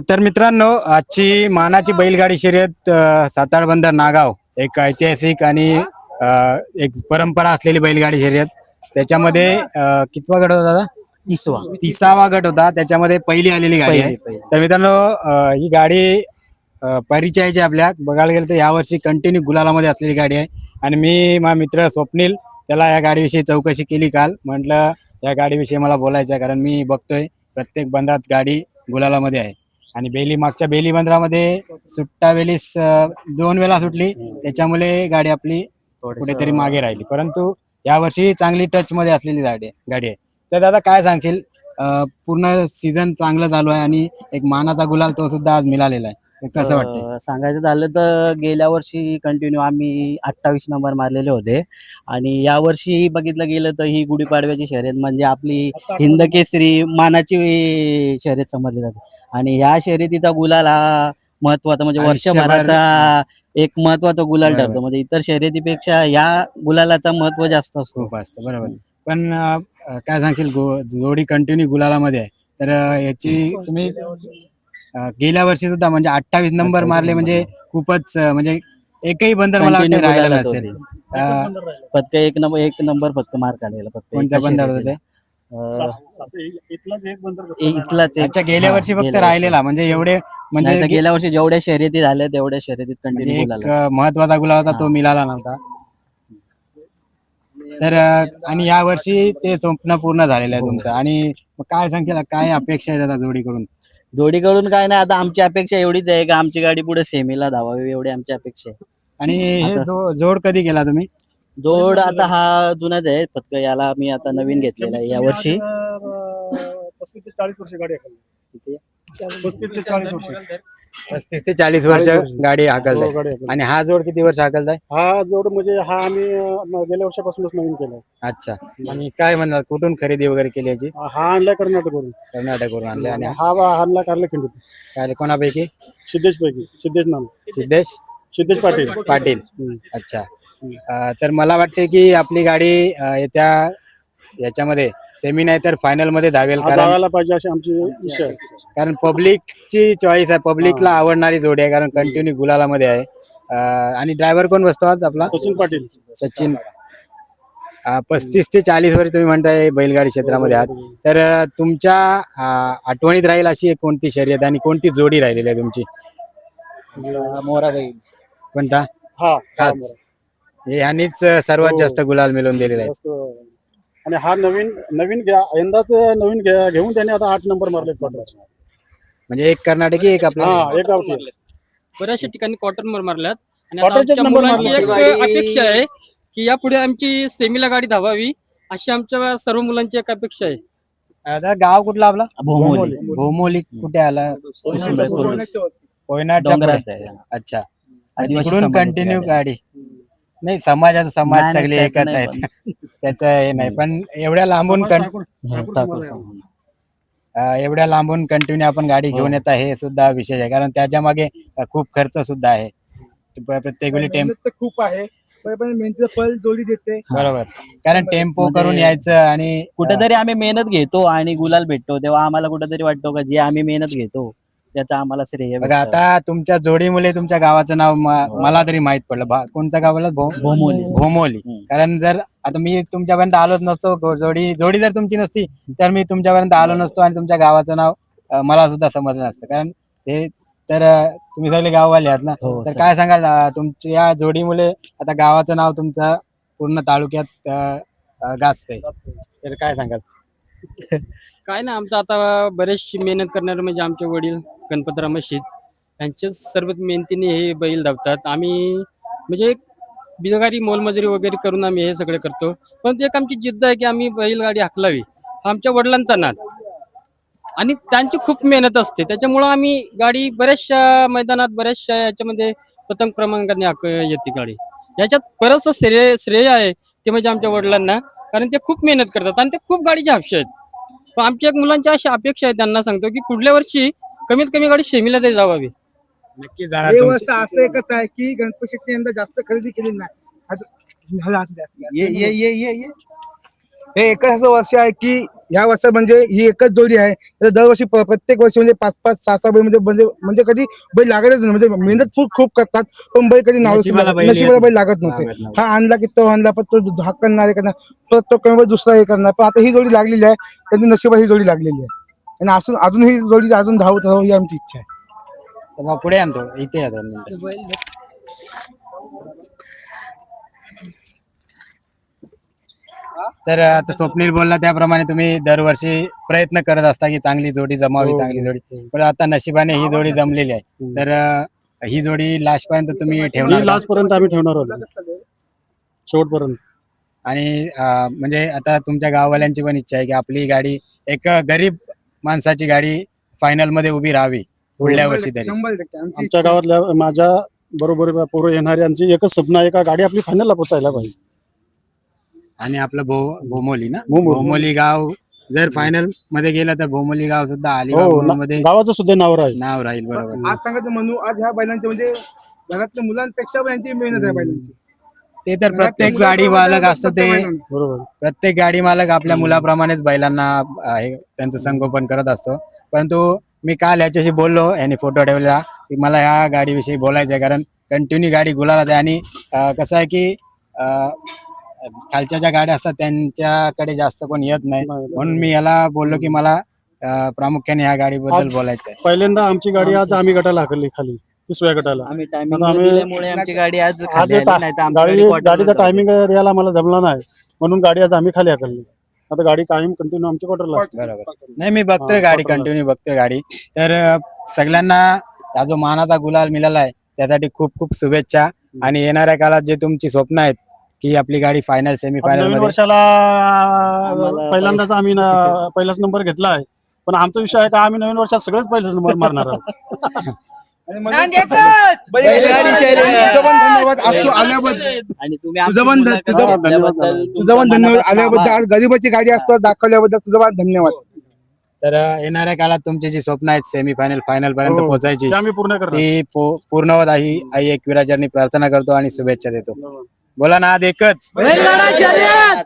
तर मित्रांनो, आजची मानाची बैलगाडी शर्यत सातार बंदर नागाव एक ऐतिहासिक आणि एक परंपरा असलेली बैलगाडी शर्यत. त्याच्यामध्ये कितवा गट होता दादा? 30वा गट होता. त्याच्यामध्ये पहिली आलेली गाडी आहे. तर मित्रांनो, ही गाडी परिचयाची आपल्या बघायला गेलं तर यावर्षी कंटिन्यू गुलालामध्ये असलेली गाडी आहे. आणि मी माझा मित्र स्वप्नील त्याला या गाडीविषयी चौकशी केली काल. म्हटलं या गाडीविषयी मला बोलायचं आहे, कारण मी बघतोय प्रत्येक बंदात गाडी गुलालामध्ये आहे. आणि मागच्या बेली बंदरामध्ये सुट्टा वेलीस 2 वेळा सुटली, त्याच्यामुळे गाडी आपली कुठेतरी मागे राहिली. परंतु यावर्षी चांगली टच मध्ये असलेली गाडी आहे. तर दादा काय सांगशील, पूर्ण सीझन चांगलं चालू आहे आणि एक मानाचा गुलाल तो सुद्धा आज मिळालेला आहे, कसं वाटतं? सांगायचं झालं तर गेल्या वर्षी कंटिन्यू आम्ही 28 नंबर मारलेले होते आणि या वर्षी बघितलं गेलं तर ही गुढीपाडव्याची शर्यत म्हणजे आपली हिंद केसरी मानाची शर्यत समजली जाते. आणि ह्या शर्यतीचा गुलाल हा महत्वाचा म्हणजे वर्षभराचा एक महत्वाचा गुलाल ठरतो. म्हणजे इतर शर्यतीपेक्षा या गुलालाचा महत्व जास्त असतो. खूप असतं, बरोबर. पण काय सांगशील, जोडी कंटिन्यू गुलालामध्ये आहे, तर याची तुम्ही गेल्या वर्षी सुद्धा म्हणजे 28 नंबर मारले, म्हणजे खूपच म्हणजे एकही बंदर मला वाटतं राहिला नसेल. फक्त एक नंबर फक्त मार्क आलेला फक्त. कोणत्या बंदर होते? इथलाच अच्छा, गेल्या वर्षी फक्त राहिलेला, म्हणजे एवढे म्हणजे गेल्या वर्षी जेवढ्या शर्यती झाल्या तेवढ्या शर्यतीत कंटिन्यू एक महत्वाचा गुलाल होता, तो मिळाला नव्हता. तर आणि या वर्षी ते स्वप्न पूर्ण झालेलं आहे तुमचं. आणि काय सांगेल, काय अपेक्षा आहे दादा जोडीकडून? काय नाही, आता आमची अपेक्षा एवढीच आहे की आमची गाडी पुढे सेमीला धावावी, एवढी आमची अपेक्षा आहे. आणि हे जोड कधी केला तुम्ही? जोड आता हा जुनाच आहे, फक्त याला मी आता नवीन घेतलेला आहे या वर्षी. 35 ते 40 वर्ष गाडी हाकलते. 35 ते 40 वर्ष 35 ते 40 वर्ष गाडी हाकलताय. आणि हा जोड किती वर्ष हाकलताय? हा जोड म्हणजे हा आम्ही गेल्या वर्षापासूनच नवीन केलाय. अच्छा. आणि काय म्हणणार, कुठून खरेदी वगैरे केली याची? हा आणलाय कर्नाटकवरून. कर्नाटकवरून आणले. आणि हा आणला कारलेखिंडीत. काय कोणापैकी? सिद्धेश पाटील. अच्छा. तर मला वाटते की आपली गाडी येत्या याच्यामध्ये सेमी नाही तर फायनल मध्ये धावेल, धावायला पाहिजे अशी आमची इच्छा आहे. कारण पब्लिकची चॉईस आहे, पब्लिकला आवडणारी जोडी आहे, कारण कंटिन्यू गुलालामध्ये आहे. आणि ड्रायव्हर कोण बसतो आज आपला? सचिन. 35 ते 40 वर्ष तुम्ही म्हणताय बैलगाडी क्षेत्रामध्ये आहात, तर तुमच्या आठवणीत राहील अशी एक कोणती शर्यत आणि कोणती जोडी राहिलेली आहे तुमची? मोराबाई. कोणता? यांनीच सर्वात जास्त गुलाल मिळवून दिलेला आहे. आणि हा नवीन यंदाच नवीन घेऊन त्याने आता 8 नंबर मारले. म्हणजे एक कर्नाटकी, एक आपला. बऱ्याचशा ठिकाणी क्वार्टर नंबर मारल्यात. आणि आता आमच्या मुलांची एक अपेक्षा आहे की यापुढे आमची सेमीला गाडी धावावी, अशी आमच्या सर्व मुलांची एक अपेक्षा आहे. आता गाव कुठला आपला? भोमोली. कुठे आला? अच्छा. तिकडून कंटिन्यू गाडी नाही, समाज सगळे एकच आहेत, त्याच हे नाही. पण एवढ्या लांबून कंटिन्यू आपण गाडी घेऊन येत आहे, हे सुद्धा विशेष आहे, कारण त्याच्या मागे खूप खर्च सुद्धा आहे. प्रत्येक वेळी टेम्पो खूप आहे, मेहनतीचं फळ जोडी देते. बरोबर, कारण टेम्पो करून यायचं आणि कुठेतरी आम्ही मेहनत घेतो आणि गुलाल भेटतो, तेव्हा आम्हाला कुठेतरी वाटतो का जे आम्ही मेहनत घेतो त्याचा आम्हाला श्रेय. बघा, आता तुमच्या जोडीमुळे तुमच्या गावाचं नाव मला तरी माहित पडलं. कोणतं गाव बोललं? भोमोली. कारण जर आता मी तुमच्यापर्यंत आलोच नसतो, जोडी जर तुमची नसती तर मी तुमच्यापर्यंत आलो नसतो आणि तुमच्या गावाचं नाव मला सुद्धा समजलं नसतं. कारण ते तर तुम्ही सगळे गाववाले आहात ना, तर काय सांगाल तुमच्या जोडीमुळे आता गावाचं नाव तुमचं पूर्ण तालुक्यात गाजतंय, तर काय सांगाल? काय ना, आमचं आता बरेचशी मेहनत करणारे म्हणजे आमचे वडील गणपतराव मशीद, यांच्याच सर्व मेहनतीने हे बैल धावतात. आम्ही म्हणजे बिनगाडी मोलमजुरी वगैरे करून आम्ही हे सगळं करतो. पण एक आमची जिद्द आहे की आम्ही बैलगाडी हाकलावी, आमच्या वडिलांचा नाद आणि त्यांची खूप मेहनत असते. त्याच्यामुळं आम्ही गाडी बऱ्याचशा मैदानात, बऱ्याचशा याच्यामध्ये प्रथम क्रमांकाने येते गाडी. याच्यात बरंचसं श्रेय आहे ते म्हणजे आमच्या वडिलांना, कारण ते खूप मेहनत करतात आणि ते खूप गाडीचे हापशे आहेत. पण आमच्या मुलांची अशी अपेक्षा आहे, त्यांना सांगतो की पुढल्या वर्षी कमीत कमी गाडी सेमीला ते जावावी. नक्की असं एकच आहे की गणपती यंदा जास्त खरेदी केली नाही. हे एकच असं वर्ष आहे की या वर्षात म्हणजे ही एकच जोडी आहे. तर दरवर्षी प्रत्येक वर्षी म्हणजे 5-5, 6-6 बैल म्हणजे कधी बैल लागतच नाही. म्हणजे मेहनत खूप करतात पण बैल कधी नशिबाला बैल नशिबाला येत बैल लागत नव्हते. लागत नव्हते. हा आणला की तो आणला पण तो हाक करणार करणार परत तो कमी दुसरा हे करणार. पण आता ही जोडी लागलेली आहे. त्यांची नशिबा ही जोडी लागलेली आहे आणि अजून ही जोडी अजून धावत राहावं ही आमची इच्छा आहे. तर मग पुढे आणतो इथे या 2 मिनिटं. तर आता स्वप्नील बोलला त्याप्रमाणे तुम्ही दरवर्षी प्रयत्न करत असता की चांगली जोडी जमावी, हो, चांगली हो, जोडी. हो. पण आता नशिबाने ही जोडी जमलेली आहे. तर ही जोडी लास्ट पर्यंत तुम्ही ठेवणार ही का? लास्ट पर्यंत आम्ही ठेवणार आहोत, शेवटपर्यंत. आणि म्हणजे आता तुमच्या गाववाल्यांची पण इच्छा आहे की आपली गाडी एक गरीब माणसाची गाडी फायनल मध्ये उभी राहावी पुढल्या वर्षी तरी. 100% आमची आमच्या गावातल्या माझ्या बरोबर पोरं येणाऱ्यांची एकच स्वप्न आहे का गाडी आपली फायनलला पोहोचायला पाहिजे. आणि आपलं भोमोली ना, भोमोली. भोमोली गाव जर फायनल मध्ये गेलं तर भोमोली गाव सुद्धा हो अलिबाग मध्ये गावाचं सुद्धा नाव राहील. नाव राहील. बरोबर. आज सांगायचं म्हणू आज ह्या बैलांचे म्हणजे घरातल्या मुलांपेक्षा पण यांची मेहनत आहे बैलांची. ते तर प्रत्येक गाडी मालक असतं ते बरोबर. प्रत्येक गाडी मालक आपल्या मुलाप्रमाणेच बैलांना त्यांचं संगोपन करत असतो. परंतु मी काल याच्याशी बोललो, याने फोटो ठेवला की मला ह्या गाडीविषयी बोलायचं आहे, कारण कंटिन्यू गाडी गुलालात आहे. आणि कसं आहे की खालच्या ज्या गाड्या असतात त्यांच्याकडे जास्त कोण येत नाही, म्हणून मी याला बोललो की मला प्रामुख्याने ह्या गाडीबद्दल बोलायचं आहे. पहिल्यांदा आमची गाडी आज आम्ही गटाला हाकलली खाली 30व्या गटाला. आम्ही आता टायमिंग आम्ही- दिल्यामुळे आमची गाडी आज आज खाली आली, नाही तर आमची गाडी quarter ला गाडीचा जाते. टायमिंग द्यायला आम्हाला जमला नाही म्हणून गाडी आज आम्ही खाली हाकलली. आता गाडी कायम कंटिन्यू आमच्या क्वार्टरला असते. बरोबर. नाही मी बघतोय हा, गाडी, quarter ला. कंटिन्यू बघतोय गाडी. तर सगळ्यांना हा जो मानाचा गुलाल मिळाला आहे त्यासाठी खूप खूप शुभेच्छा. आणि येणाऱ्या काळात जे तुमची स्वप्न आहेत की आपली गाडी फायनल सेमी आज फायनल नवीन मध्ये वर्षाला आम्हाला पहिल्यांदाच आम्ही पहिलाच नंबर घेतला आहे. पण आमचा विषय आहे का आम्ही नवीन वर्षात सगळेच पहिलाच नंबर मारणार आहोत. आणि म्हणून बैलगाडी शर्यत. तुझं पण धन्यवाद आज तू आल्याबद्दल. आणि तुम्ही तुझं आमची पण मुलाखत धन्यवाद. घेतल्याबद्दल तुझं पण तुमच्या धन्यवाद मनापासून आल्याबद्दल. आभार. आज गरीबाची गाडी असतो आज दाखवल्याबद्दल तुझं पण धन्यवाद. तर येणाऱ्या काळात तुमची जी स्वप्न आहेत सेमी फायनल फायनल पर्यंत हो, पोहोचायची ते आम्ही पूर्ण करणार. ती पूर्णवत आई एकविराजांनी प्रार्थना करतो आणि शुभेच्छा देतो. बोला ना, आज एकच बैलगाडा शर्यत.